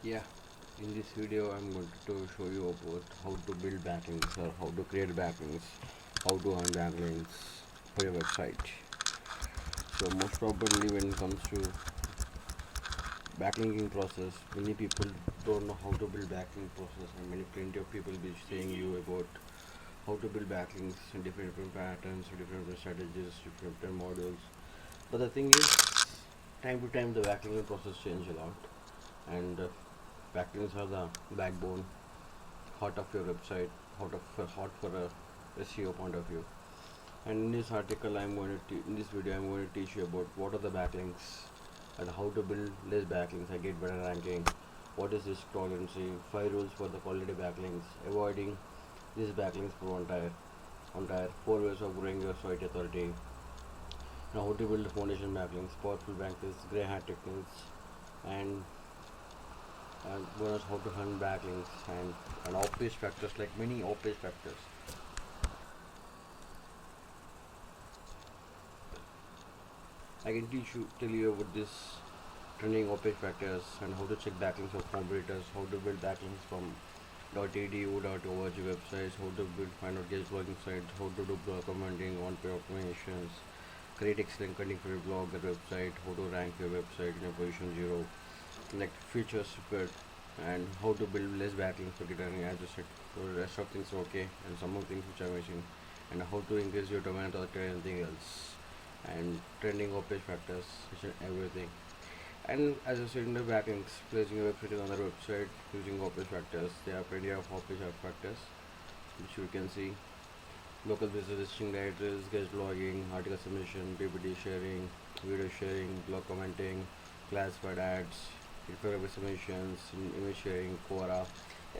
Yeah, in this video I'm going to show you about how to build backlinks or how to create backlinks, how to earn backlinks for your website. So most probably when it comes to backlinking process, many people don't know how to build backlink process, and plenty of people will be saying you about how to build backlinks in different patterns, different strategies, different modules. But the thing is, time to time the backlinking process change a lot, and backlinks are the backbone heart of your website, hot for a SEO point of view. And in this article, in this video, I'm going to teach you about what are the backlinks and how to build less backlinks and get better ranking. What is this tolerance? 5 rules for the quality backlinks. Avoiding these backlinks for on tire. 4 ways of growing your site authority. Now, how to build foundation backlinks, powerful backlinks, gray hat techniques, and bonus how to hunt backlinks and off-page factors, like many off-page factors. I can tell you about this trending off-page factors and how to check backlinks of competitors, how to build backlinks from .edu, .org websites, how to find out guest blogging sites, how to do blog commenting, on-page optimizations, create excellent content for your blog or website, how to rank your website in a position 0, like features support, and how to build less backlinks for getting, as I said, so the rest of things are okay, and some of things which are missing, and how to increase your domain authority and anything else, and trending of page factors, and everything. And as I said in the backlinks, placing your website on another website using off page factors, there are plenty of off page factors which you can see. Local business listing directories, guest blogging, article submission, PPT sharing, video sharing, blog commenting, classified ads, referable submissions, image sharing, Quora,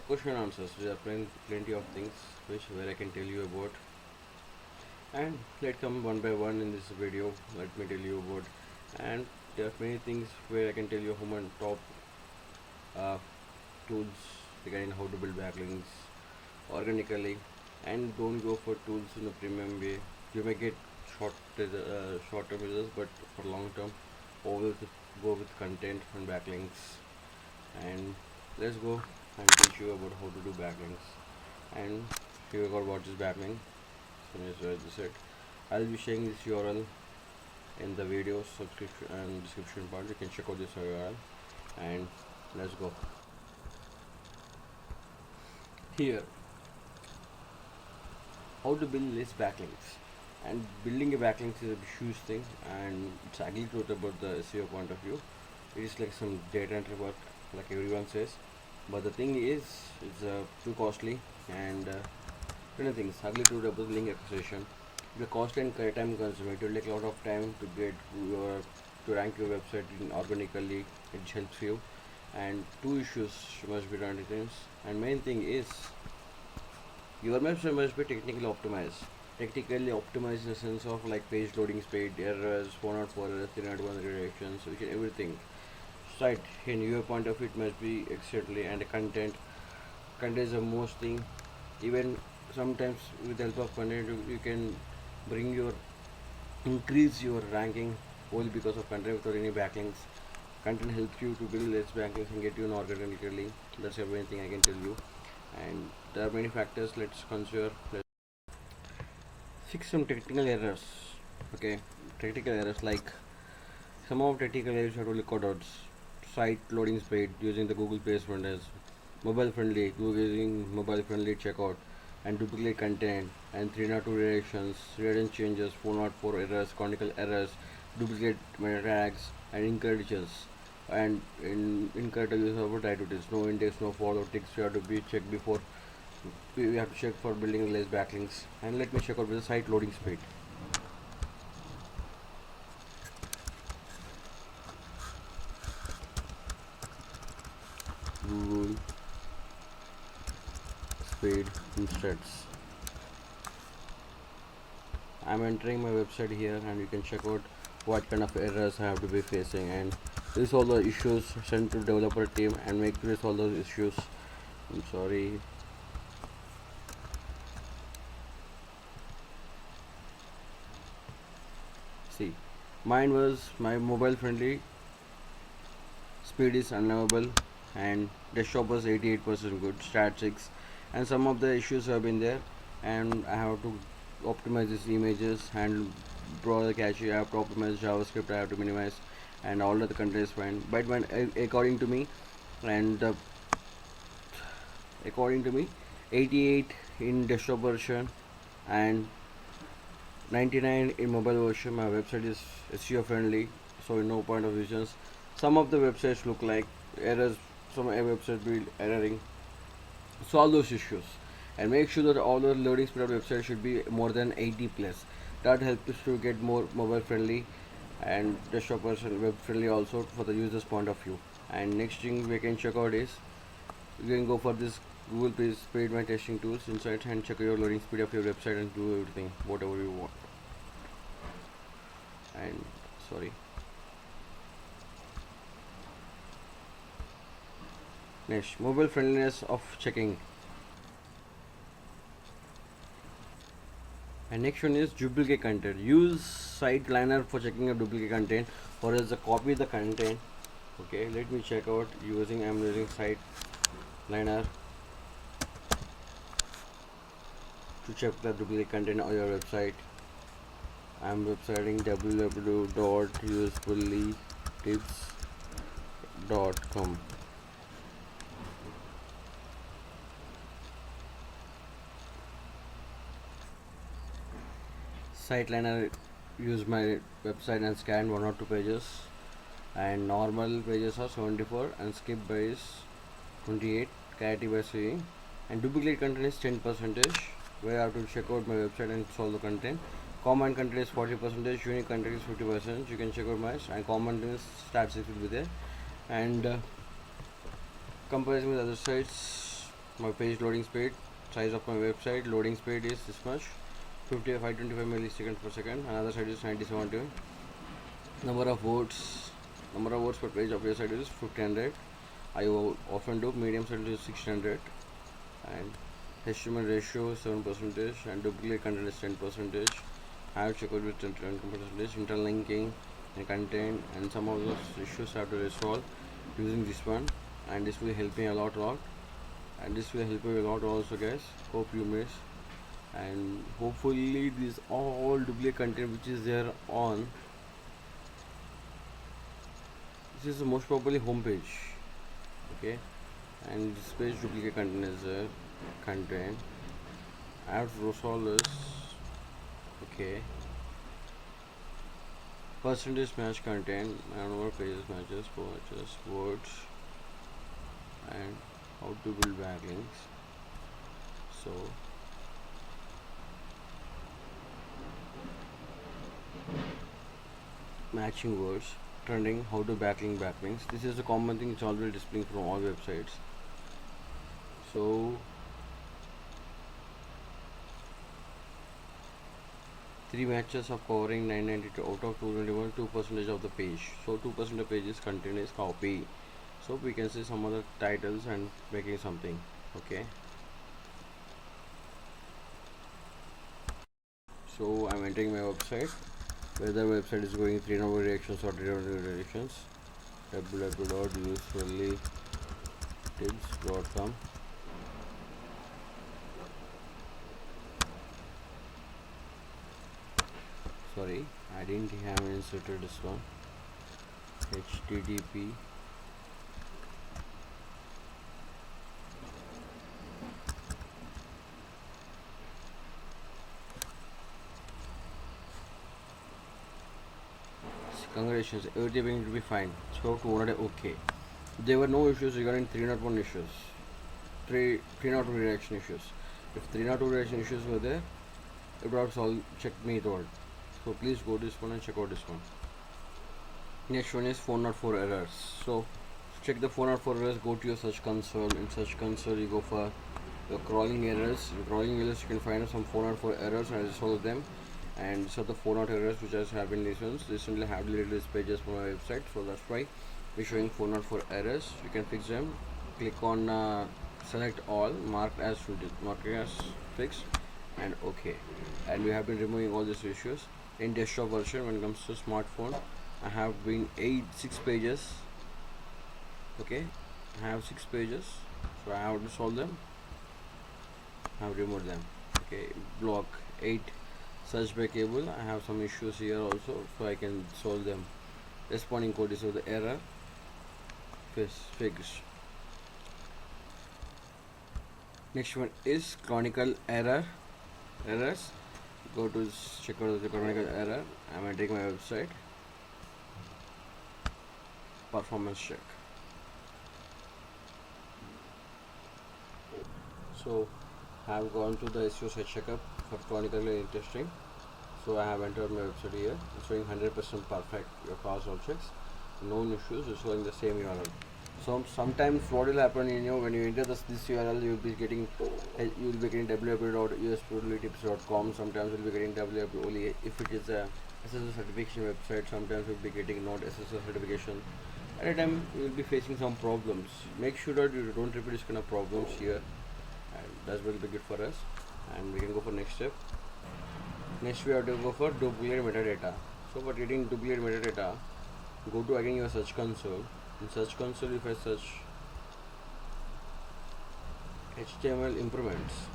question answers. There are plenty of things where I can tell you about. And let's come one by one in this video. Let me tell you about. And there are many things where I can tell you how many top uh, tools regarding how to build backlinks organically, and don't go for tools in a premium way. You may get short-term results, but for long term, always go with content and backlinks. And let's go and teach you about how to do backlinks. And here we got what is backlink. So as I said, I'll be sharing this URL in the video subscription and description part. You can check out this URL, and let's go. Here, how to build less backlinks. And building a backlinks is a huge thing, and it's ugly truth about the SEO point of view. It is like some data entry work, like everyone says. But the thing is, it's too costly, and many things. Ugly truth about link acquisition. The cost and time consuming. It will take a lot of time to get your to rank your website organically. It helps you, and two issues must be done. And main thing is your website must be technically optimized. Technically optimized in the sense of like page loading speed, errors, 404 errors, 301 redirections, everything. Site in your point of view, it must be excellently, and the content. Content is the most thing. Even sometimes with the help of content, you can bring your increase your ranking only because of content without any backlinks. Content helps you to build less backlinks and get you an organically. That's everything I can tell you. And there are many factors. Let's consider. Let's fix some technical errors. Okay, technical errors like some of technical errors are really called out. Site loading speed using the Google placement as mobile friendly, using mobile friendly checkout, and duplicate content, and 302 redirections, redundant changes, 404 errors, canonical errors, duplicate meta tags, and incorrect and incorrect use of activities, no index, no follow ticks. You have to be checked before. We have to check for building less backlinks. And let me check out with the site loading speed. Google speed instead. I'm entering my website here, and you can check out what kind of errors I have to be facing, and this all the issues sent to developer team and make this all those issues. I'm sorry. See, mine was my mobile friendly speed is unavailable, and desktop was 88% good, stat 6, and some of the issues have been there, and I have to optimize these images and browser cache. I have to optimize JavaScript, I have to minimize, and all of the content is fine. But when according to me, and according to me, 88 in desktop version and 99 in mobile version, my website is SEO friendly, so no point of visions. Some of the websites look like errors, some websites will erroring. Solve those issues and make sure that all the loading speed of website should be more than 80 plus. That helps us to get more mobile friendly and desktop version web friendly also for the user's point of view. And next thing we can check out is you can go for this Google Paid My Testing Tools insights and check your loading speed of your website and do everything whatever you want. And sorry, next, mobile friendliness of checking. And next one is duplicate content. Use site liner for checking a duplicate content or else copy the content. Okay, let me check out using, I'm using site liner to check the duplicate content on your website. I'm websiting www.usefullytips.com. Siteliner use my website and scan 1 or 2 pages, and normal pages are 74 and skip by is 28, clarity by seeing, and duplicate content is 10%, where I have to check out my website and solve the content. Common content is 40%, unique content is 50%. You can check out my, and common is stat 6 will be there. And comparison with other sites, my page loading speed, size of my website loading speed is this much, 525 milliseconds per second. Another site is 9070. Number of words per page of your site is 1500. I often do medium site is 600, and HTML ratio 7% and duplicate content is 10%. I have checked out with 10%, interlinking and content, and some of those issues I have to resolve using this one, and this will help me a lot, and this will help you a lot also, guys. Hope you miss, and hopefully this all duplicate content which is there on this is the most probably home page. Okay, and this page duplicate content is there. Content I have to resolve this. Okay, percentage match content and over pages matches words, and how to build backlinks. So matching words, trending, how to backlinks. This is a common thing, it's already displaying from all websites. So 3 matches of covering 992 out of 221, 2% of the page. So 2% of page is content is copy. So we can see some other titles and making something. Okay. So I'm entering my website. Whether website is going 3 number directions or 3 number directions. www.usefullytips.com. Sorry, I didn't have inserted this one. HTTP congratulations, everything going to be fine. So to already okay. There were no issues regarding 301 issues, 302 redirection issues. If 302 redirection issues were there, it would have solved, checked me it all. So please go to this one and check out this one. Next one is 404 errors. So check the 404 errors, go to your search console. In search console you go for the crawling errors. In crawling errors you can find some 404 errors and resolve them, and so the 404 errors which has happened recently have deleted these pages from my website, so that's why we're showing 404 errors. You can fix them. Click on select all, marked as fixed, and okay. And we have been removing all these issues. In desktop version, when it comes to smartphone, I have been 6 pages. Okay, I have 6 pages, so I have to solve them. I have removed them. Okay, block 8 search by cable. I have some issues here also, so I can solve them. Responding code is of the error fixed. Next one is chronicle errors. Go to check out the chronicle error. I'm entering my website. Performance check. So I have gone to the SEO site checkup for chronicle testing. So I have entered my website here. It's showing 100% perfect. Your cross all checks, no issues. It's showing the same URL. So sometimes what will happen, when you enter this URL, you will be getting www.usprobabilitips.com. Sometimes you'll be getting www only if it is a SSL certification website. Sometimes you'll be getting not SSL certification. At a time you will be facing some problems. Make sure that you don't repeat this kind of problems here, and that will be good for us. And we can go for next step. Next we have to go for duplicate metadata. So for getting duplicate metadata, go to again your search console. In search console, if I search HTML improvements,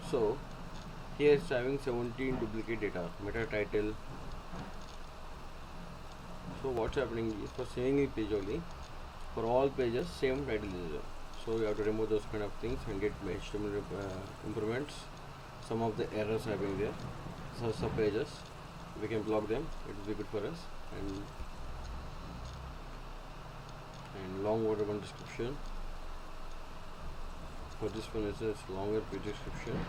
so here it's having 17 duplicate data, meta title. So what's happening is for single page only, for all pages same title is there. So you have to remove those kind of things and get HTML improvements. Some of the errors having there, so sub pages we can block them. It will be good for us. And long word one description. For this one it's longer page description.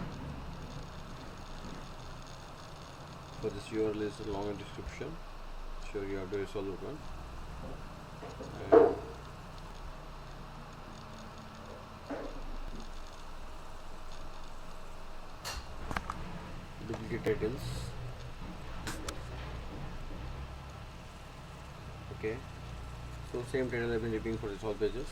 For this URL is a longer description. Sure, you have to resolve that one. And duplicate titles. Okay, so same title I've been repeating for this all pages.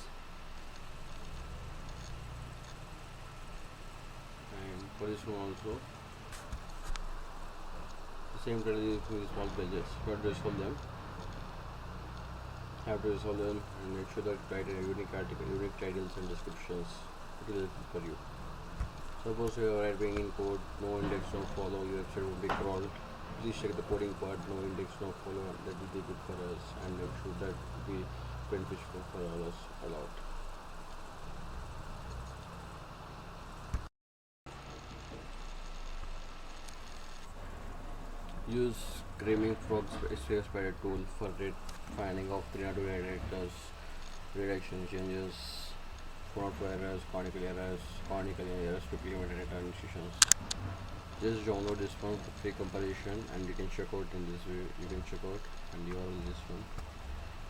And for this one also the same title is for these small pages. You have to resolve them. And make sure that write a unique article, unique titles and descriptions. It will help for you. Suppose you are writing in code, no index, no follow, your website will be crawled. Please check the coding part, no index, no follow. That will be good for us, and make sure that will be beneficial for us a lot. Use Screaming Frogs SEO Spider tool for finding of 302 editors, redaction changes, font errors, chronicle errors, duplicate metadata institutions. Just download this one for free compilation, and you can check out in this way. You can check out, and the URL is this one.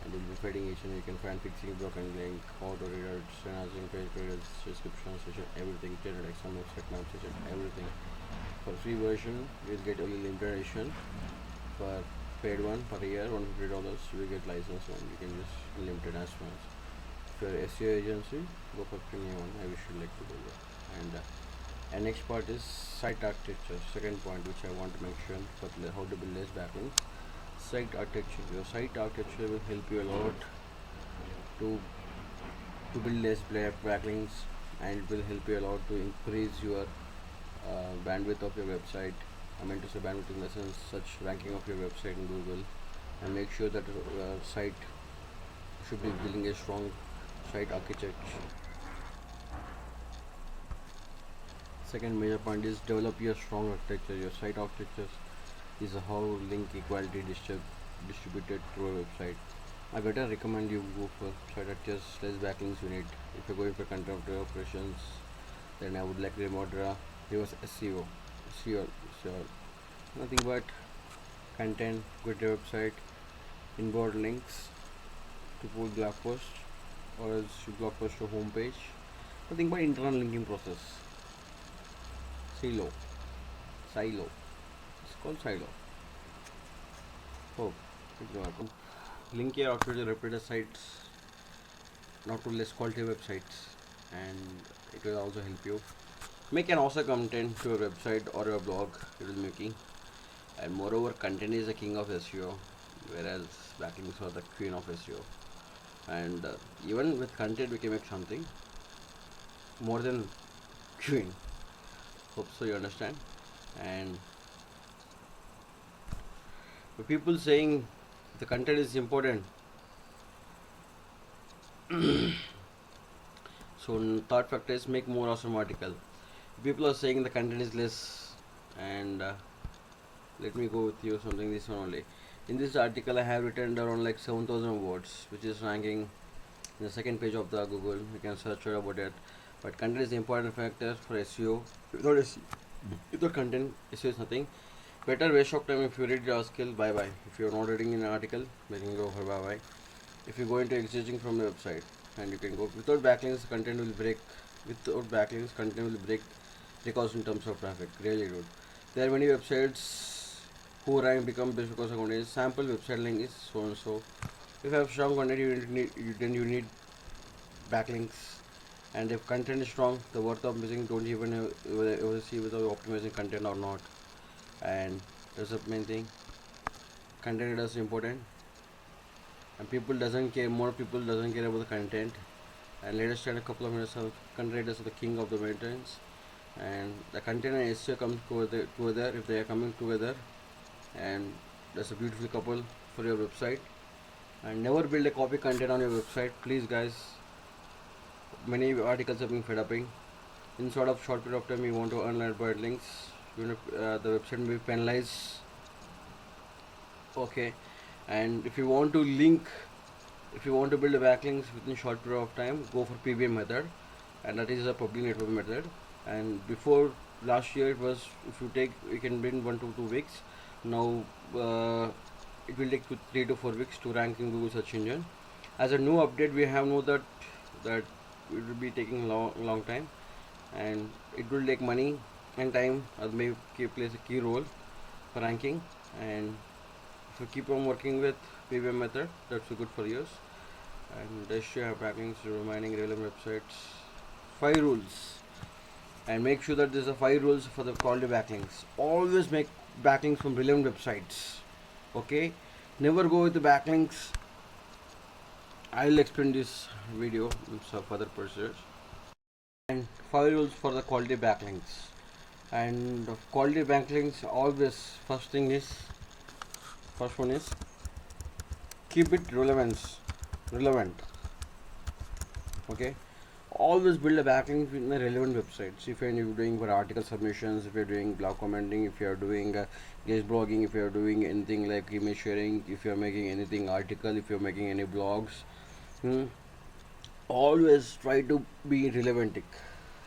And you'll be finding each, and you can find fixing broken link, auto readers, enhancing page credits, description, session, everything, generate exam, website map, session, everything. For free version, you'll get only limited edition. For paid one per year, $150, you will get license one. You can just unlimited as well. If you're SEO agency, go for premium one. I wish you like to do that. And next part is site architecture. Second point which I want to mention for how to build less backlinks. Site architecture. Your site architecture will help you a lot to build less backlinks, and it will help you a lot to increase your bandwidth of your website. I meant to say bandwidth in the sense such ranking of your website in Google, and make sure that your site should be building a strong site architecture. Second major point is develop your strong architecture. Your site architecture is how link equality distributed through a website. I better recommend you go for site architecture less backlinks you need. If you're going for content operations, then I would like to reverse SEO. Sure. Nothing but content, go to your website, inbound links to pull blog post, or else you blog post to home page. Nothing but internal linking process. Silo. It's called silo. Oh, link your architecture repeated sites, not to less quality websites, and it will also help you make an awesome content to your website or your blog. It will making, and moreover, content is the king of SEO, whereas backlinks are the queen of SEO. And even with content we can make something more than queuing. Hope so you understand. And the people saying the content is important. So third factor is make more awesome article. People are saying the content is less, and let me go with you something this one only. In this article I have written around like 7,000 words, which is ranking in the second page of the Google. You can search about it. But content is the important factor for SEO. Without SEO, without content, SEO is nothing. Better waste of time if you read your skill. Bye bye. If you are not reading an article, then you can go for bye bye. If you go into existing from the website, and you can go without backlinks, content will break. Without backlinks, content will break records in terms of traffic. Really good. There are many websites who rank become best because of content. Sample website link is so and so. If you have strong content, then you need backlinks. And if content is strong, the worth of missing don't even ever see whether optimizing content or not. And that's the main thing. Content is important, and people doesn't care. More people doesn't care about the content. And let us spend a couple of minutes of content is the king of the maintenance. And the content and SEO comes together if they are coming together, and that's a beautiful couple for your website. And never build a copy content on your website, please guys. Many articles are being fed up. In sort of short period of time, you want to earn by links. The website may be penalized. Okay, and if you want to link, if you want to build a backlinks within short period of time, go for PBM method, and that is a public network method. And before last year, it was if you take, you can build 1 to 2 weeks. Now it will take 3 to 4 weeks to rank in Google search engine. As a new update, we have know that it will be taking long time, and it will take money and time. May plays a key role for ranking. And if you keep on working with PBM method, that's good for years. And they should have backlinks remaining relevant websites. 5 rules, and make sure that there's a 5 rules for the quality backlinks. Always make backlinks from relevant websites. Okay, never go with the backlinks. I'll explain this video in some further procedures. And 5 rules for the quality backlinks. And quality backlinks, always first one is keep it relevant. Okay, always build a backlink in the relevant websites. If you're doing for article submissions, if you're doing blog commenting, if you're doing guest blogging, if you're doing anything like image sharing, if you're making anything article, if you're making any blogs, always try to be relevant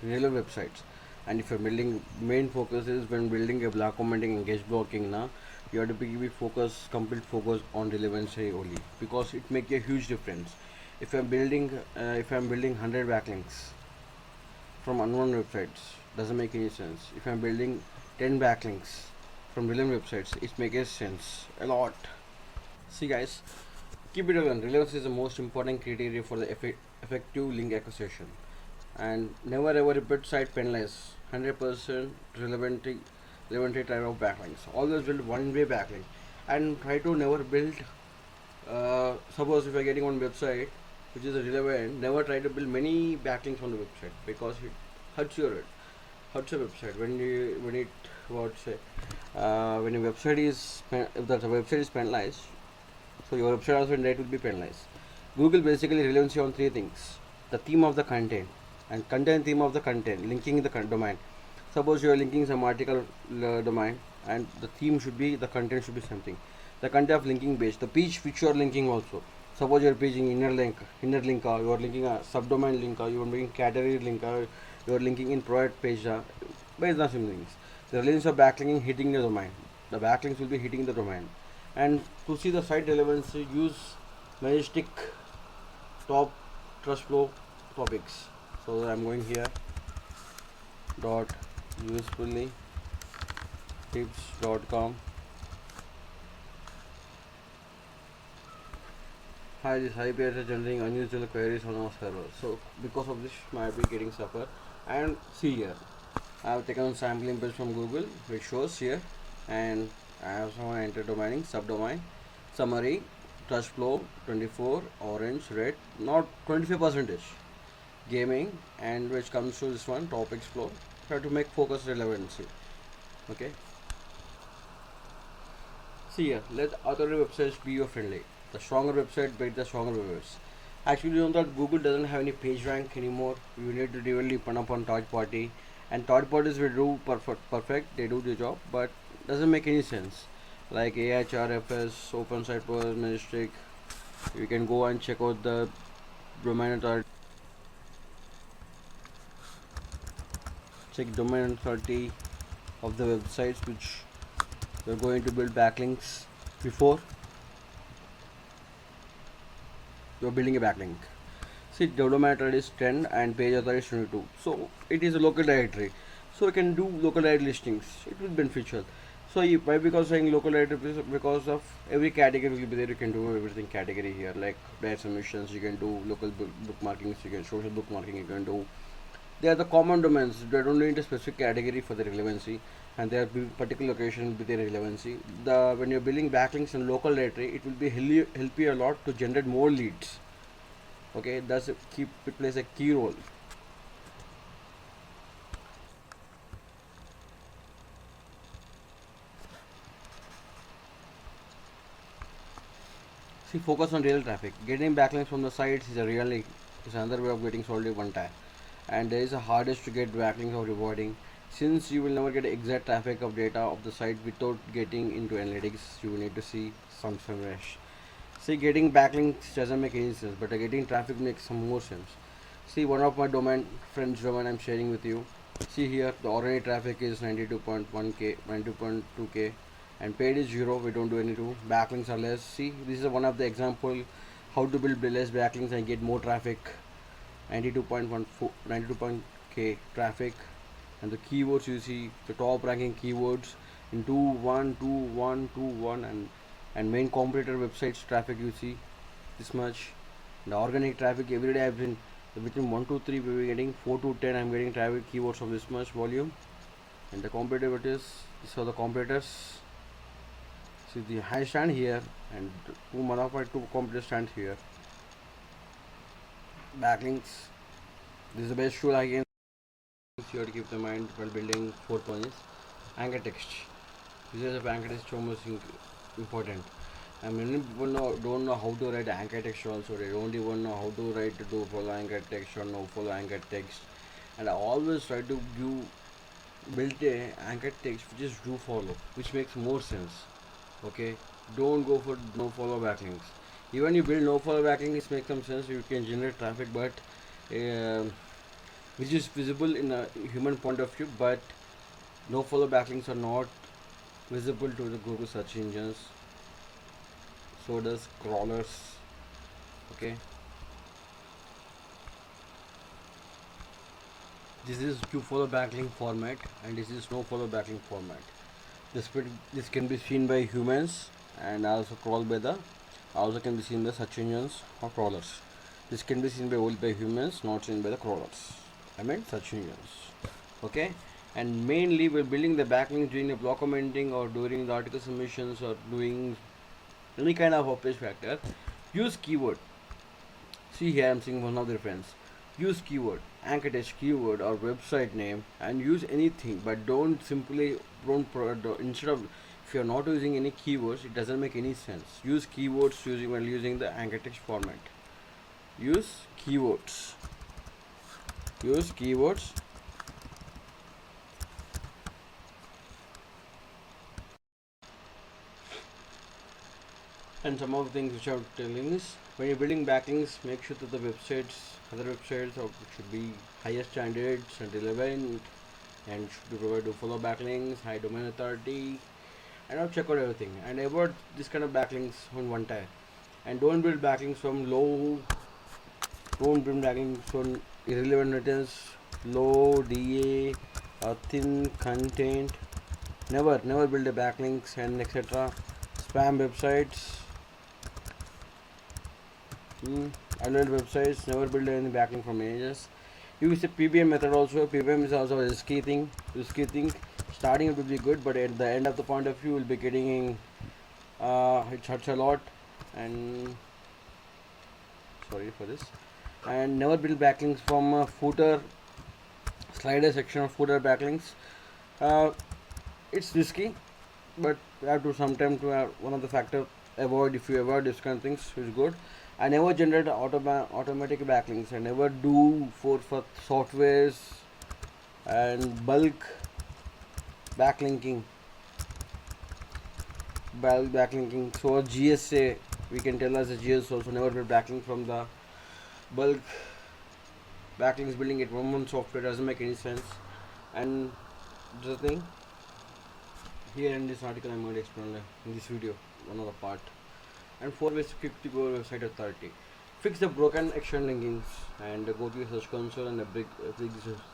websites. And if you're building, main focus is when building a blog commenting and guest blogging now, you have to be complete focus on relevancy only, because it makes a huge difference. If I'm building 100 backlinks from unknown websites, doesn't make any sense. If I'm building 10 backlinks from relevant websites, it makes sense a lot. See guys, keep it relevant. Relevance is the most important criteria for the effective link acquisition. And never ever repeat site penalize. 100% relevant type of backlinks. Always build one-way backlink, and try to never build. Suppose if you're getting on website which is relevant, never try to build many backlinks on the website, because it hurts your website when it what say when your website is if the website is penalized, so your website also rate will be penalized. Google basically relies on 3 things: the theme of the content, and content theme of the content, linking the domain. Suppose you are linking some article domain, and the theme should be, the content should be something. The content of linking page, the page which you are linking also. Suppose you are paging inner link, you are linking a subdomain link, you are making category link, you are linking in product page. Based on some things, the relevance of backlinking hitting the domain. The backlinks will be hitting the domain. And to see the site relevance, use Majestic top trust flow topics. So I'm going here dot usefully tips.com. Hi, this IP is generating unusual queries on our server. So because of this, might be getting suffer. And see here, I have taken sample image from Google, which shows here, and I have someone entered domain, subdomain, summary, touch flow 24, orange, red, not 25 percentage. Gaming, and which comes to this one, topics flow. Try to make focus relevancy. Okay. See here, let other websites be your friendly. The stronger website beat the stronger websites. Actually, you know that Google doesn't have any page rank anymore. You need to really depend upon third party, and third parties will do perfect. They do the job, but doesn't make any sense. Like AHRFS, Open Site per Ministry, you can go and check out the domain authority. Check domain authority of the websites which we're going to build backlinks before you're building a backlink. See, development authority is 10 and page authority is 22. So it is a local directory. So you can do local directory listings. It will be beneficial. So why because saying local directory? Because of every category will be there. You can do everything category here, like diet submissions. You can do local bookmarkings. You can social bookmarking. You can do. They are the common domains. They don't need a specific category for the relevancy, and their particular location will be their relevancy. The when you're building backlinks in local directory, it will be help you a lot to generate more leads. Okay, that's it plays a key role. See, focus on real traffic. Getting backlinks from the sites is is another way of getting solely one time, and there is a hardest to get backlinks or rewarding, since you will never get exact traffic of data of the site without getting into analytics. You will need to see some mesh. See, getting backlinks doesn't make any sense, but getting traffic makes some more sense. See, one of my friends domain I'm sharing with you. See here, the organic traffic is 92.1k, 92.2k, and paid is 0. We don't do any do. Backlinks are less. See, this is one of the example how to build less backlinks and get more traffic. 92.14, 92k traffic, and the keywords you see the top ranking keywords in 2 1 2 1 2 1, and main competitor websites traffic you see this much. The organic traffic every day I've been between 1 to 3 we were getting 4 to 10. I'm getting traffic keywords of this much volume, and the competitor it is. So the competitors, see the high stand here, and one of my two competitors stand here. Backlinks, this is the best tool I can. You have to keep in mind while building fourth one is anchor text. This is a anchor text so much important. And many people don't know how to write anchor text also. They don't even know how to write do follow anchor text or no follow anchor text. And I always try to build a anchor text which is do follow, which makes more sense. Okay, don't go for no follow backlinks. Even you build no follow backlinks, it makes some sense. You can generate traffic, but uh, which is visible in a human point of view, but no follow backlinks are not visible to the Google search engines. So does crawlers. Okay, this is to follow backlink format, and this is no follow backlink format. This can be seen by humans and also crawl by the also can be seen by search engines or crawlers. This can be seen by humans, not seen by the crawlers. I meant search engines. Okay, and mainly we're building the backlink during the block commenting or during the article submissions or doing any kind of page factor. Use keyword. See here I'm seeing one of the friends. Use keyword, anchor text keyword or website name, and use anything, but don't simply instead of, if you're not using any keywords, it doesn't make any sense. Use keywords while using the anchor text format. Use keywords. Use keywords. And some of the things which I'm telling is, when you're building backlinks, make sure that the other websites should be higher standards and relevant, and should provide follow backlinks, high domain authority, and I'll check out everything. And avoid this kind of backlinks on one time. And don't build backlinks from don't build backlinks from irrelevant returns, low DA, thin content. Never build a backlinks and etc. Spam websites. Unreal websites, never build any backlink from images. Use the PBM method also. PBM is also a risky thing. Starting it will be good, but at the end of the point of view, will be getting it hurts a lot. And sorry for this. And never build backlinks from a footer slider section of footer backlinks. uh, it's risky, but you have to sometimes to have one of the factor avoid. If you avoid this kind of things, is good. I never generate automatic backlinks. I never do for softwares and bulk backlinking. Bulk backlinking. So GSA, we can tell as a GS also never build backlink from the bulk backlinks. Building it one software doesn't make any sense. And the thing here in this article, I'm going to explain in this video one other part. And 4 ways to quick to go website authority. Fix the broken external linkings and go to your search console and fix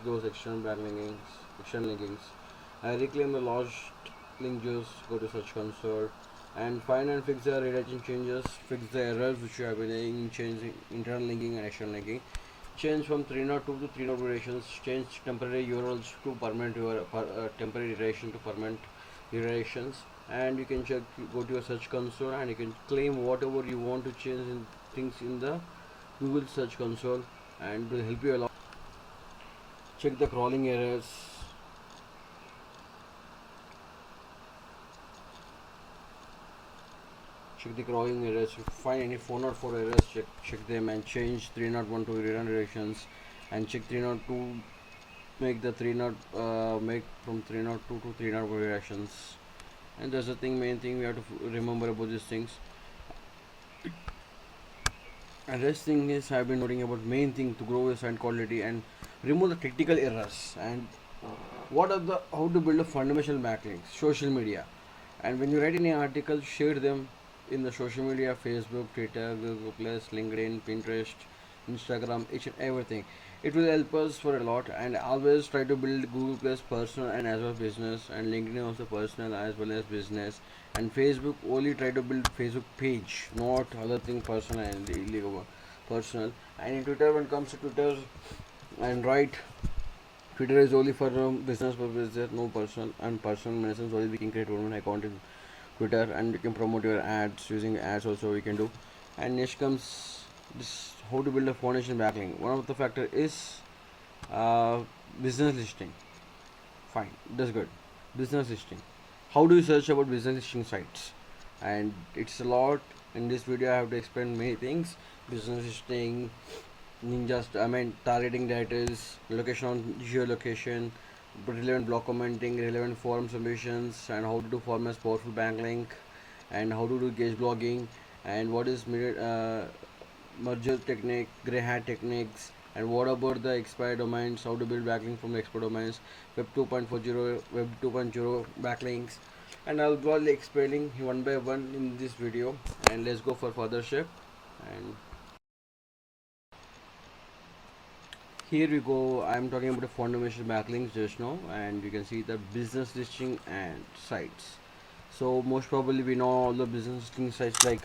those external linkings. Reclaim the lost link juice, go to search console and find and fix the redirection changes, fix the errors which you have been in changing internal linking and external linking. Change from 302 to 302 durations, change temporary URLs to permanent temporary duration to permanent durations. And you can check, go to your search console and you can claim whatever you want to change in things in the Google search console, and it will help you a lot. Check the crawling errors. Check the crawling errors. If you find any 404 errors, check them and change 301 to return directions, and check 302, make the 30 make from 302 to 301 directions. And that's the main thing we have to remember about these things. And this thing is, I've been noting about main thing to grow your site quality and remove the technical errors. And what are the how to build a fundamental backlinks, social media. And when you write any article, share them in the social media, Facebook, Twitter, Google Plus, LinkedIn, Pinterest, Instagram, each and everything. It will help us for a lot. And always try to build Google Plus personal and as well business, and LinkedIn also personal as well as business. And Facebook, only try to build Facebook page, not other thing personal and illegal personal. And in Twitter, when it comes to Twitter, and write Twitter is only for business purposes, no personal, and personal mentions only we can create one account in Twitter, and you can promote your ads using ads also we can do. And next comes this how to build a foundation backlink. One of the factor is uh, business listing. Fine, that's good. Business listing. How do you search about business listing sites? And it's a lot. In this video, I have to explain many things. Business listing, targeting data, location on geolocation, relevant block commenting, relevant forum submissions, and how to do formats powerful backlink, and how to do gauge blogging, and what is merger technique, gray hat techniques, and what about the expired domains, how to build backlink from the expired domains, web 2.40, web 2.0 backlinks. And I'll be explaining one by one in this video. And let's go for further step. And here we go. I'm talking about the fundamental backlinks just now, and you can see the business listing and sites. So most probably we know all the business listing sites like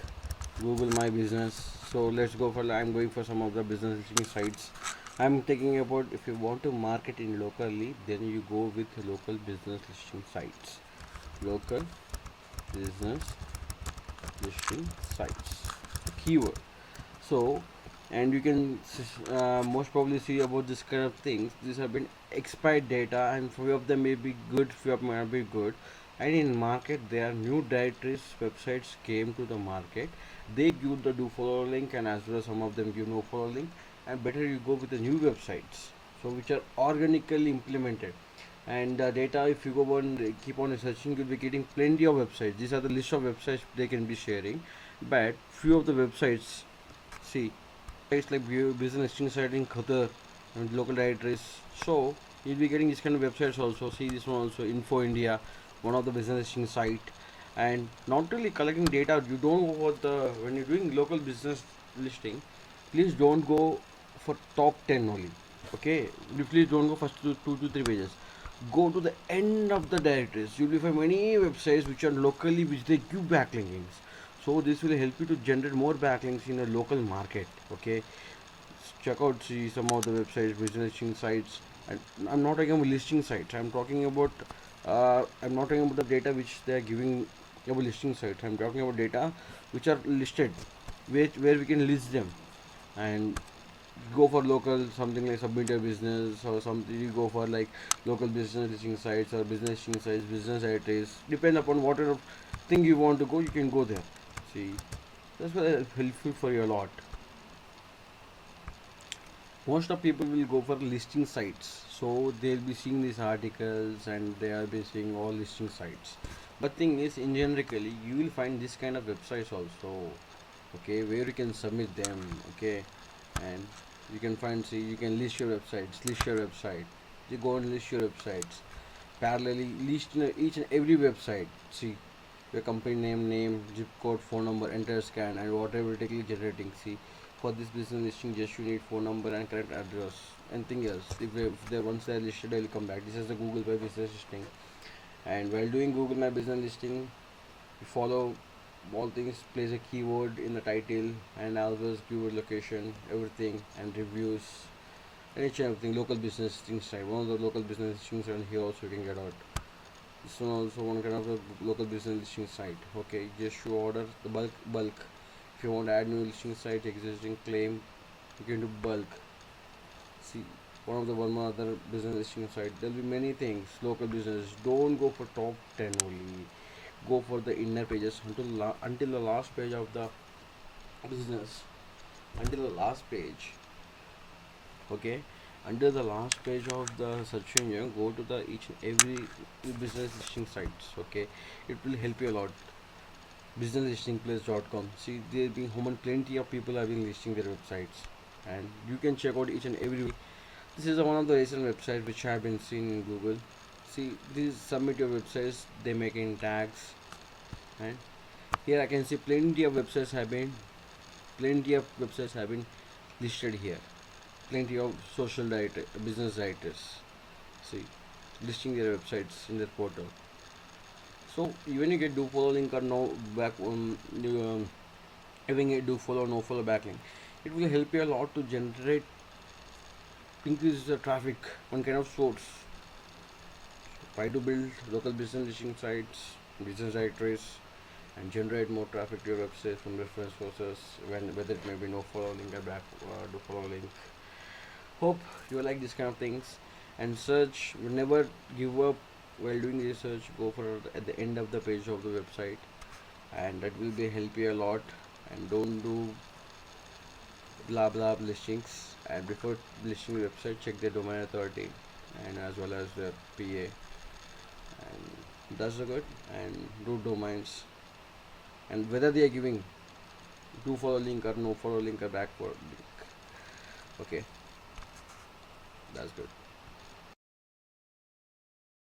Google My Business. So let's go for, I'm going for some of the business listing sites. I'm taking about, if you want to market in locally, then you go with local business listing sites. Local business listing sites keyword. So, and you can most probably see about this kind of things. These have been expired data, and few of them may be good, few of them may not be good. And in market, there are new directories websites came to the market. They give the do follow link, and as well as some of them give no follow link. And better you go with the new websites, so which are organically implemented. And data, if you go on keep on researching, you'll be getting plenty of websites. These are the list of websites they can be sharing, but few of the websites, see, it's like business listing site in Qatar and local directories. So you'll be getting this kind of websites also. See this one also, Info India, one of the business listing site. And not really collecting data, you don't go for the, when you're doing local business listing, please don't go for top 10 only. Okay, you please don't go first to 2 to 3 pages. Go to the end of the directories. You will find many websites which are locally, which they give backlinkings. So this will help you to generate more backlinks in a local market. Okay, check out, see some of the websites, business listing sites. And I'm not talking about listing sites. I'm not talking about the data which they are giving about listing sites. I'm talking about data which are listed, where we can list them, and go for local something like submit your business or something. You go for like local business listing sites or business listing sites, business address. Depend upon whatever thing you want to go, you can go there. See, that's why helpful for you a lot. Most of people will go for listing sites, so they'll be seeing these articles and they are be seeing all listing sites. But thing is, in generically you will find this kind of websites also, okay, where you can submit them, okay, and you can find, see, you can list your website, you go and list your websites parallelly, list each and every website. See, your company name, zip code, phone number, enter, scan, and whatever automatically generating. See, for this business listing, just you need phone number and correct address. Anything else, if they once they're listed, they'll come back. This is the Google My Business Listing. And while doing Google My Business Listing, you follow all things. Place a keyword in the title and always keyword location, everything, and reviews and each and everything. Local business listings site. One of the local business listings around here also you can get out. This one also one kind of a local business listing site. Okay, just show order the bulk. If you want to add new listing site, existing claim, you can do bulk. See, one more other business listing site. There'll be many things. Local business. Don't go for top 10 only. Go for the inner pages until the last page of the business. Until the last page. Okay. Under the last page of the search engine, go to the each and every business listing sites. Okay, it will help you a lot. Businesslistingplace.com. See, there being human, plenty of people have been listing their websites, and you can check out each and every. This is one of the recent websites which have been seen in Google. See, these submit your websites. They make in tags, and here I can see plenty of websites have been listed here. Plenty of business writers, see, listing their websites in their portal. So even you get do follow link or no back having a do follow no follow backlink, it will help you a lot to generate, increase the traffic, one kind of source. Try to build local business listing sites, business directories, and generate more traffic to your website from reference sources, whether it may be no follow link or back do follow link. Hope you like this kind of things. And search, never give up while doing research. Go for it at the end of the page of the website, and that will be help you a lot. And don't do blah blah listings. And before listing the website, check the domain authority and as well as the PA, and that's the good. And do domains, and whether they are giving do follow link or no follow link or back for link. Okay, that's good.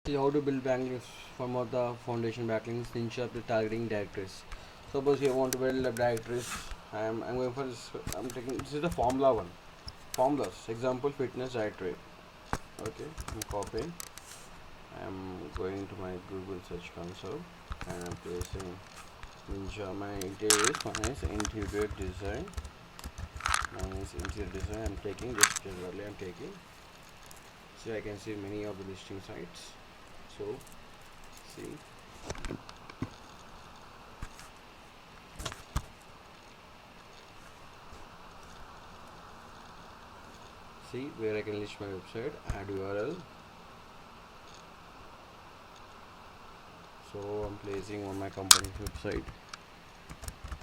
See how to build backlinks from all the foundation backlinks in sharp with targeting directories. Suppose you want to build a directories. I'm going for this. I'm taking this is the formula one. Formulas. Example fitness directory. Okay, I'm copying. I'm going to my Google search console and I'm placing Ninja. My interior is interior design. Mine is interior design. I'm taking this generally. I'm taking. So I can see many of the listing sites. So see, where I can list my website, add URL. So I'm placing on my company's website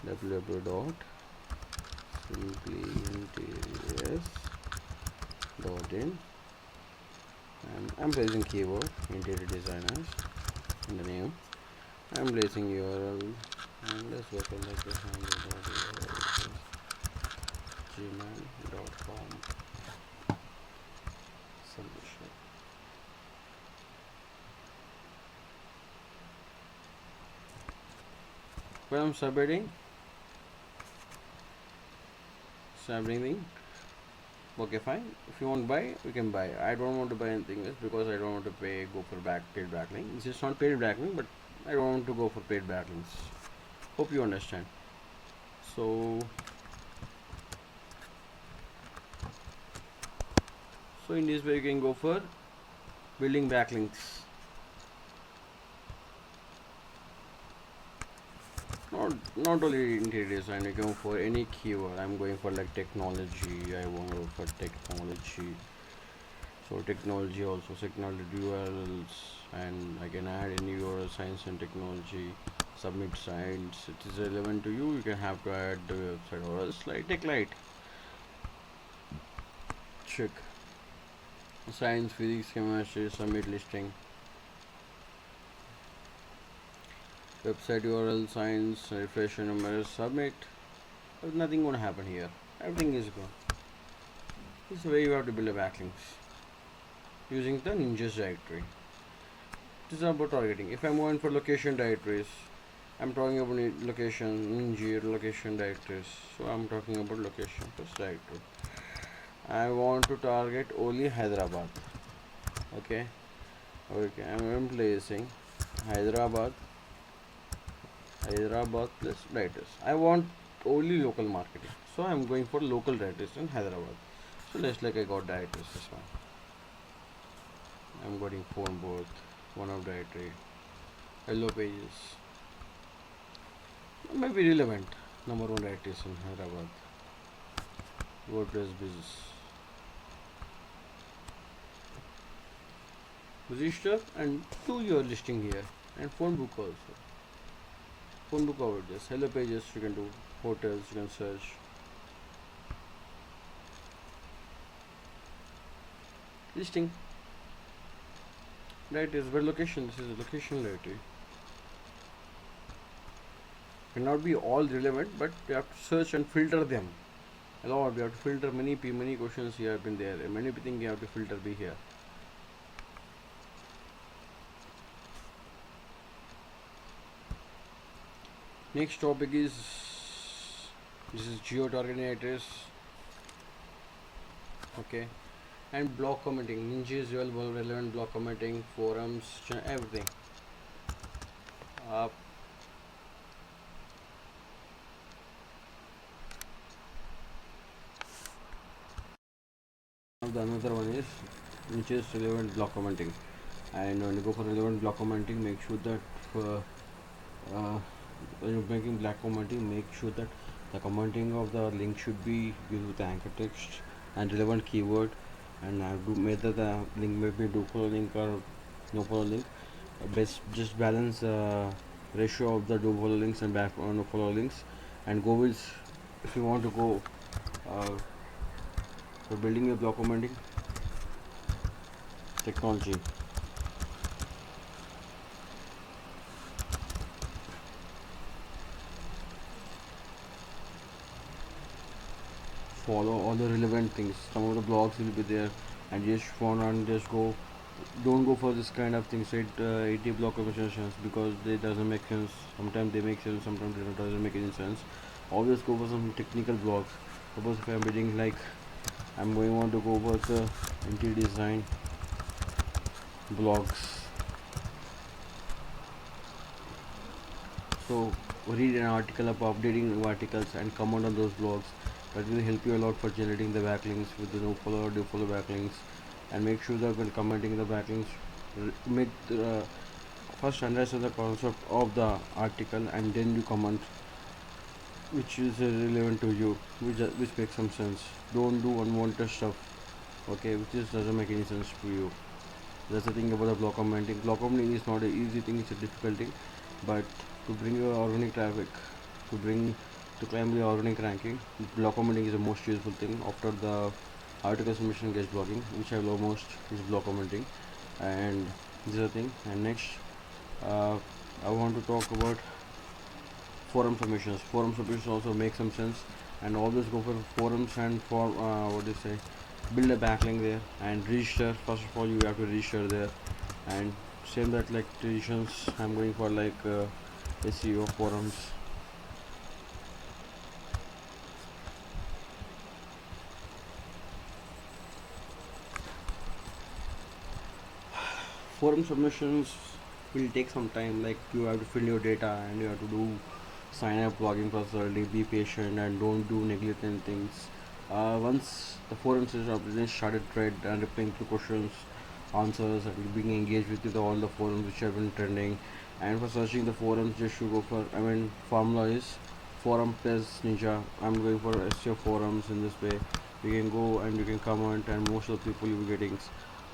www.simplyinteriors.in, and I'm placing keyword interior designers in the name. I'm placing URL, and let's work on like this gmail.com submission. When I'm submitting, okay, fine. If you want to buy, we can buy. I don't want to buy anything else because I don't want to go for paid backlink. This is not paid backlink, but I don't want to go for paid backlinks. Hope you understand. So in this way you can go for building backlinks. not only interior design, you go for any keyword. I'm going for like technology. I want to go for technology. So technology also, technology URLs, and I can add any URL, science and technology. Submit science. It is relevant to you. You can have to add the website or else like take light. Check science, physics, chemistry. Submit listing. Website URL, science, refresh number, submit. There's nothing gonna happen here. Everything is gone. This is the way you have to build a backlinks using the ninjas directory. This is about targeting. If I'm going for location directories, I'm talking about location, ninja location directories. So I'm talking about location plus directory. I want to target only Hyderabad. Okay. Okay. I'm placing Hyderabad plus writers. I want only local marketing, so I'm going for local writers in Hyderabad. So let's like I got directors this one. I'm getting phone booth, one of directory, hello pages. Maybe relevant. Number one directors in Hyderabad. WordPress business. Register and do your listing here, and phone book also. Phone book over this. Hello pages you can do. Hotels you can search. Listing. Right is where location. This is a location directory. Cannot be all relevant, but you have to search and filter them. A lot. We have to filter many questions here have been there. Many things you have to filter be here. Next topic is this is geo targeting address. Okay, and block commenting. Ninja is well relevant block commenting, forums, everything. The another one is which is relevant block commenting, and when you go for relevant block commenting, make sure that when you're making black commenting, make sure that the commenting of the link should be used with the anchor text and relevant keyword, and whether the link may be do follow link or no follow link. Best just balance ratio of the do follow links and back no follow links, and go with if you want to go for building your block commenting technology. Follow all the relevant things. Some of the blogs will be there, and just phone and just go. Don't go for this kind of things. 80 block conversations because they doesn't make sense. Sometimes they make sense. Sometimes they doesn't make any sense. Always go for some technical blogs. Suppose if I'm building like I'm going on to go for the interior design blogs. So read an article of updating articles and comment on those blogs. That will help you a lot for generating the backlinks with the no follow or do follow backlinks. And make sure that when commenting the backlinks, make the, first understand the concept of the article and then you comment which is relevant to you, which makes some sense. Don't do unwanted stuff, okay, which just doesn't make any sense to you. That's the thing about the block commenting. Block commenting is not an easy thing; it's a difficult thing. But to bring your organic traffic, to bring to climb the organic ranking, block commenting is the most useful thing after the article submission gets blogging, which I love most is block commenting, and this is the thing. And next, uh, I want to talk about forum submissions. Forum submissions also make some sense, and always go for forums and for what do you say, build a backlink there and register. First of all, you have to register there, and same that like traditions. I'm going for like SEO forums. Forum submissions will take some time, like you have to fill your data and you have to do sign up login password, be patient and don't do negligent things. Once the forum session started thread and replying to questions, answers and being engaged with all the forums which have been trending, and for searching the forums just to go for formula is forum plus ninja. I'm going for SEO forums. In this way you can go and you can comment, and most of the people you will be getting.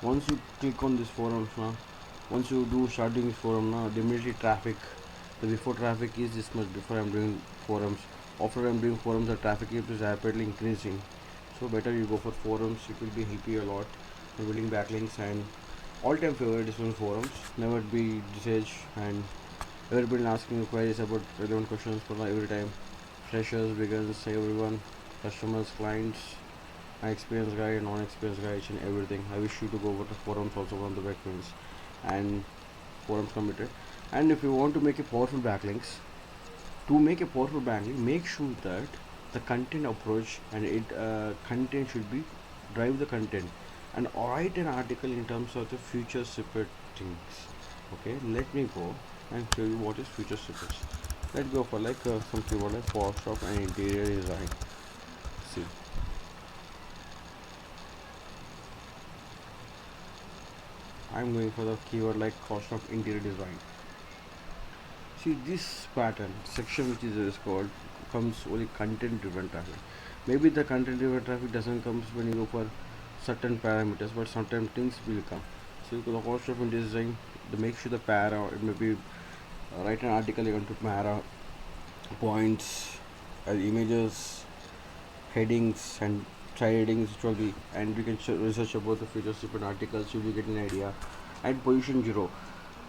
Once you click on this forums now, once you do start doing this forum now, the immediately traffic, the before traffic is this much before I'm doing forums. After I'm doing forums, the traffic is rapidly increasing. So better you go for forums. It will be help you a lot for building backlinks. And all time favorite is on forums. Never be disage, and everybody asking queries about relevant questions for every time. Freshers, beginners, everyone, customers, clients, experienced guy, non-experienced guy, each and everything. I wish you to go over the forums also on the backlinks and forums committed. And if you want to make a powerful backlinks, to make a powerful backlink, make sure that the content approach and it content should be drive the content, and write an article in terms of the future separate things. Okay, let me go and show you what is future secrets. Let's go for like some keyword like cost of and interior design. See, I'm going for the keyword like cost of interior design. See, this pattern section which is called comes only content driven traffic. Maybe the content driven traffic doesn't come when you go for certain parameters, but sometimes things will come. So the cost of interior design, the make sure the para, it may be write an article you want to para points, images, headings, and side headings which will be, and you can research about the future different articles. You'll be getting an idea. And position 0,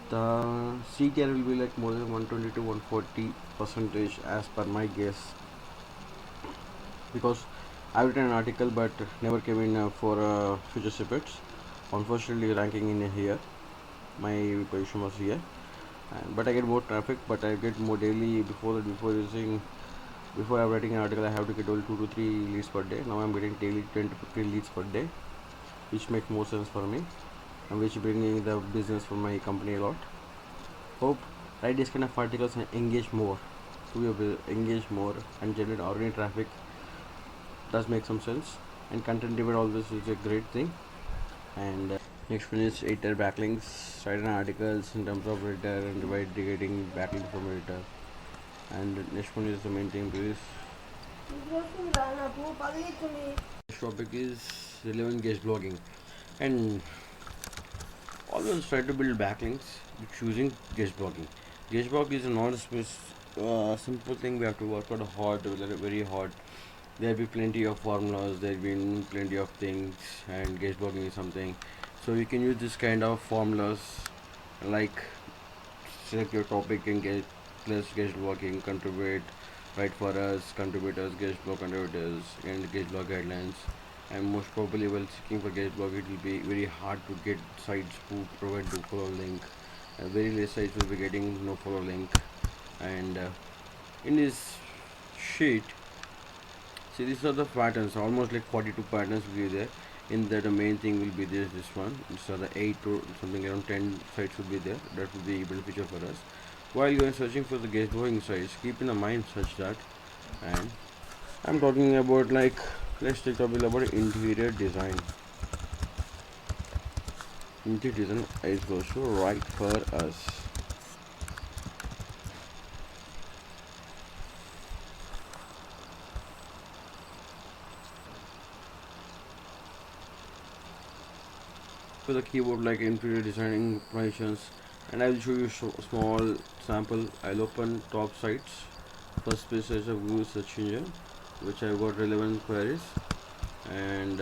the CTR will be like more than 120 to 140 percentage as per my guess, because I've written an article but never came in for future snippets. Unfortunately, ranking in here, my position was here, but I get more traffic, but I get more daily. Before I'm writing an article, I have to get only 2 to 3 leads per day. Now I'm getting daily 10 to 15 leads per day, which makes more sense for me, and which bringing the business for my company a lot. Hope write this kind of articles and engage more, to be engage more and generate organic traffic. Does make some sense, and content driven always is a great thing. And next one is editor backlinks. Write an articles in terms of editor and divide getting backlink from editor. And next one is the main thing, please. Next topic is relevant guest blogging, and always try to build backlinks choosing guest blogging. Guest blog is not a simple thing. We have to work out hard, very hard. There'll be plenty of formulas. There'll be plenty of things, and guest blogging is something. So you can use this kind of formulas, like select your topic and get plus guest blogging, contribute, write for us, contributors, guest blog contributors, and guest blog guidelines. And most probably while seeking for guest blog, it will be very hard to get sites who provide no follow link. Very less sites will be getting no follow link. And in this sheet, see, these are the patterns, almost like 42 patterns will be there. In that, the main thing will be this one. These are the 8 to something around 10 sites will be there. That will be beneficial for us. While you are searching for the guest blowing sites, keep in mind such that. And I'm talking about like, let's take topic about interior design. Interior design is also right for us. For the keyboard like interior designing operations, and I will show you small sample. I'll open top sites. First page is of Google search engine, which I've got relevant queries, and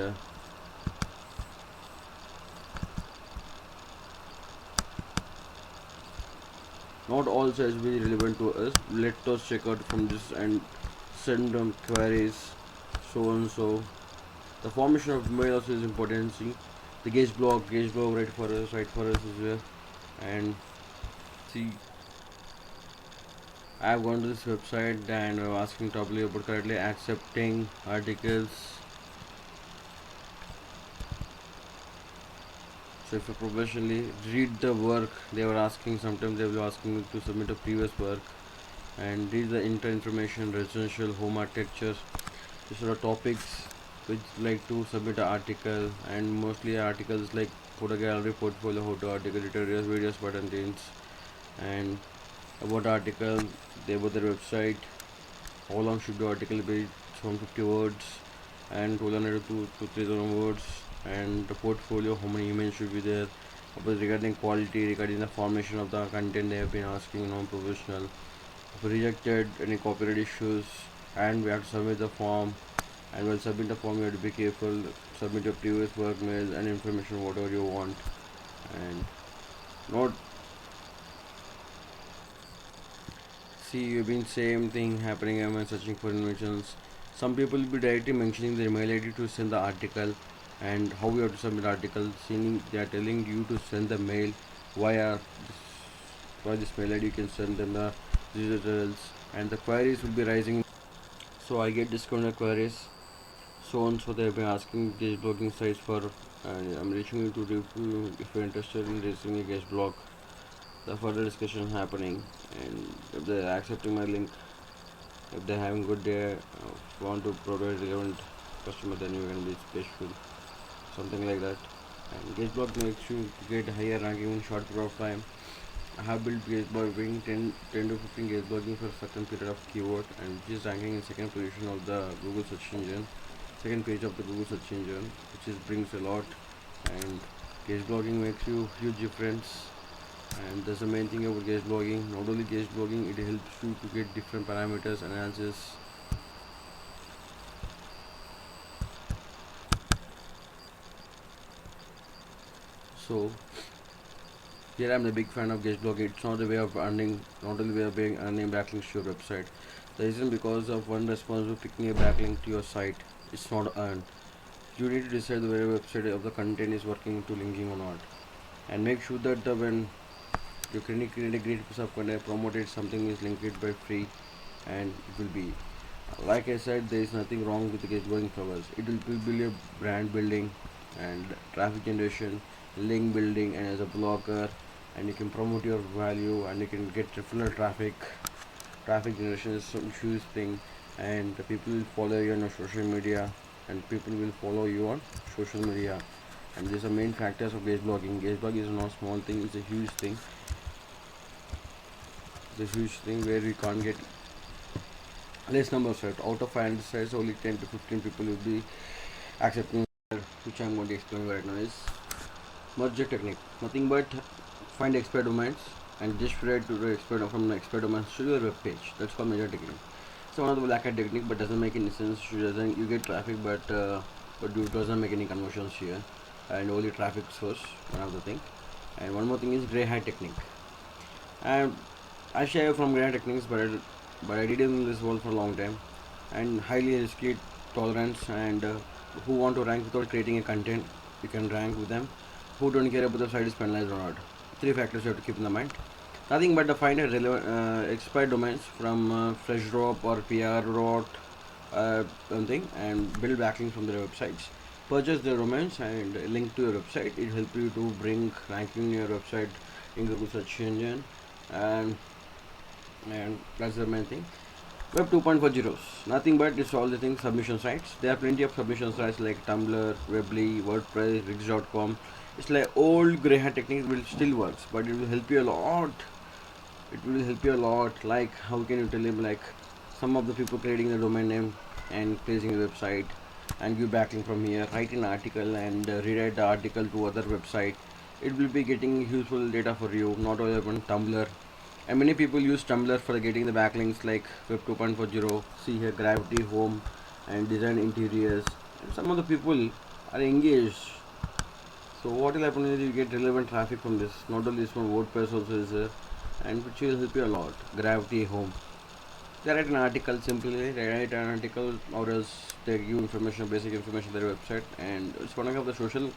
not all sites will be relevant to us. Let us check out from this and send them queries, so and so. The formation of mail also is important. See, the gauge block write for us is there. And see, I have gone to this website and asking probably about correctly accepting articles. So if you professionally read the work, they were asking, sometimes they will asking me to submit a previous work, and these are inter information, residential, home architecture. These are the topics which like to submit an article, and mostly articles like photo gallery, portfolio, photo article, editorials, various button things, and about article, they about their website, how long should the article be, 150 words and 1200 to 3000 words, and the portfolio, how many emails should be there, but regarding quality, regarding the formation of the content they have been asking non-professional, if rejected any copyright issues, and we have to submit the form, and while submit the form you have to be careful, submit your previous work mails and information whatever you want, and not see you've been same thing happening when searching for inventions. Some people will be directly mentioning their mail ID to send the article, and how you have to submit article, seeing they are telling you to send the mail via this mail ID, you can send them the results, and the queries will be rising. So I get discounted queries, so on. So they've been asking these blogging sites for, and I'm reaching you to review if you're interested in raising a guest blog. The further discussion happening, and if they're accepting my link, if they're having good day, want to provide relevant customer, then you can be special, something like that. And guest blog makes you get higher ranking in short period of time. I have built guest blogging 10 to 15 guest blogging for a certain period of keyword, and which is ranking in second position of the Google search engine, second page of the Google search engine, which is brings a lot. And guest blogging makes you huge difference, and that's the main thing about guest blogging. Not only guest blogging, it helps you to get different parameters analysis. So here I'm a big fan of guest blogging. It's not a way of earning, not only way of being earning backlinks to your website. The reason because of one responsible picking a backlink to your site, it's not earned. You need to decide whether your website of the content is working to linking or not, and make sure that when you create a great piece of content, promote it, something is linked by free, and it will be, like I said, there is nothing wrong with the guest blogging flowers. It will build your brand building and traffic generation, link building, and as a blogger, and you can promote your value, and you can get referral traffic. Traffic generation is some huge thing, and the people will follow you on your social media, and people will follow you on social media. And these are main factors of guest blogging. Guest blog is not a small thing; it's a huge thing. It's a huge thing where we can't get less number of sites. Out of 500 sites, only 10 to 15 people will be accepting, which I'm going to explain right now is merger technique. Nothing but find expert domains and just spread to the expert from the expert domains to your web page. That's called merger technique. It's one of the black hat technique, but doesn't make any sense. You get traffic, but it doesn't make any conversions here, and only traffic source. One of the thing, and one more thing is gray hat technique. And I share from gray hat techniques, but I did in this world for a long time, and highly risky tolerance, and who want to rank without creating a content, you can rank with them. Who don't care about the site is penalized or not. Three factors you have to keep in the mind. Nothing but to find a relevant expired domains from fresh drop or PR dot something, and build backlinks from their websites. Purchase their domains and link to your website. It helps you to bring ranking in your website in Google search engine, and that's the main thing. Web 2.40, nothing but it's all the things submission sites. There are plenty of submission sites like Tumblr, Weebly, WordPress, Wix.com. It's like old grey hat technique will still works, but it will help you a lot. It will help you a lot. Like how can you tell him, like some of the people creating the domain name and placing a website and give backlink from here, write an article and rewrite the article to other website. It will be getting useful data for you, not only on Tumblr. And many people use Tumblr for getting the backlinks like Web 2.40. See here, Gravity Home and Design Interiors. And some of the people are engaged. So what will happen is you get relevant traffic from this. Not only this one, WordPress also is there, and which will help you a lot. Gravity Home. They write an article simply. They write an article, or else they give information, basic information on their website, and it's one of the social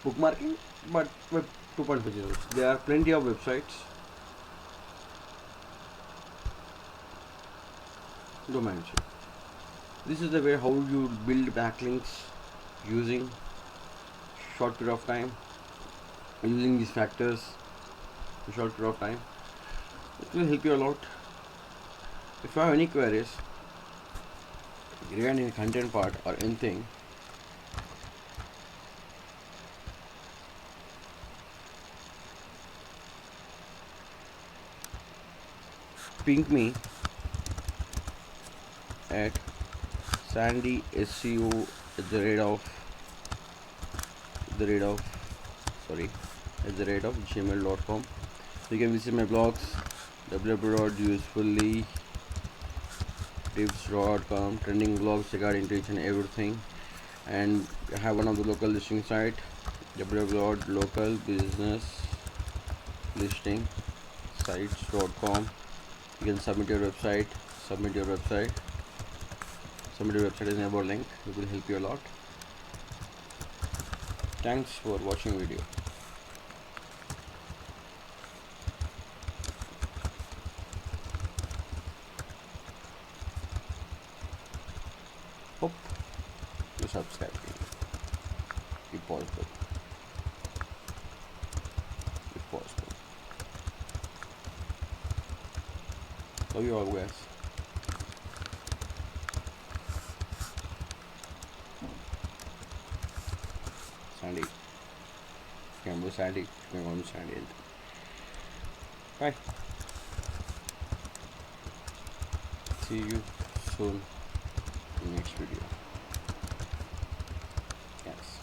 bookmarking. But Web 2.40, there are plenty of websites, domains. This is the way how you build backlinks using short period of time, using these factors in short period of time. It will help you a lot. If you have any queries regarding content part or anything, ping me at Sandy SEO at the rate of the rate of sorry at the rate of gmail.com. You can visit my blogs www.usefullytips.com, trending blogs regarding each and everything, and I have one of the local listing site www.localbusinesslistingsites.com. You can submit your website is never link. It will help you a lot. Thanks for watching video. Hope you subscribe if possible. Love you all, guys. Sandy. Remember Sandy? Remember Sandy. Bye. See you soon in the next video. Yes.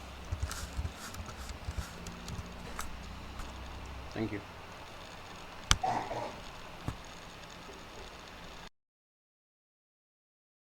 Thank you.